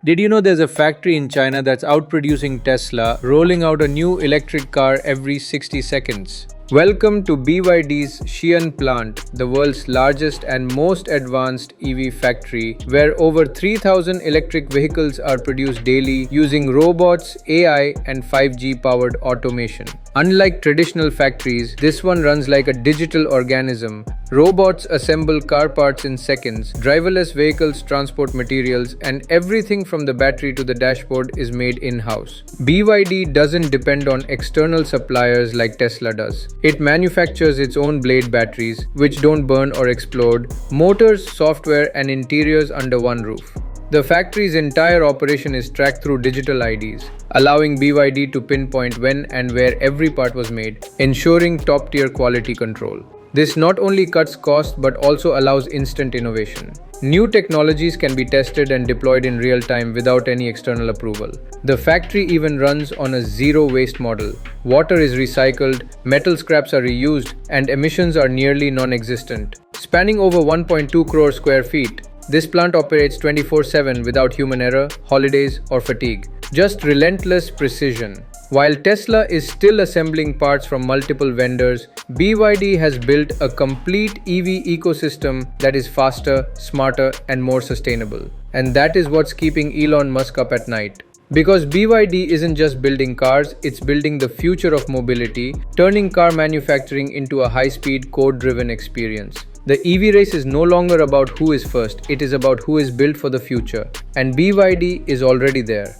Did you know there's a factory in China that's outproducing Tesla, rolling out a new electric car every 60 seconds? Welcome to BYD's Xi'an plant, the world's largest and most advanced EV factory, where over 3,000 electric vehicles are produced daily using robots, AI, and 5G powered automation. Unlike traditional factories, this one runs like a digital organism. Robots assemble car parts in seconds, driverless vehicles transport materials, and everything from the battery to the dashboard is made in-house. BYD doesn't depend on external suppliers like Tesla does. It manufactures its own blade batteries, which don't burn or explode, motors, software, and interiors under one roof. The factory's entire operation is tracked through digital IDs, allowing BYD to pinpoint when and where every part was made, ensuring top-tier quality control. This not only cuts costs but also allows instant innovation. New technologies can be tested and deployed in real time without any external approval. The factory even runs on a zero-waste model. Water is recycled, metal scraps are reused, and emissions are nearly non-existent. Spanning over 1.2 crore square feet, this plant operates 24/7 without human error, holidays, or fatigue. Just relentless precision. While Tesla is still assembling parts from multiple vendors, BYD has built a complete EV ecosystem that is faster, smarter, and more sustainable. And that is what's keeping Elon Musk up at night. Because BYD isn't just building cars, it's building the future of mobility, turning car manufacturing into a high-speed, code-driven experience. The EV race is no longer about who is first, it is about who is built for the future. And BYD is already there.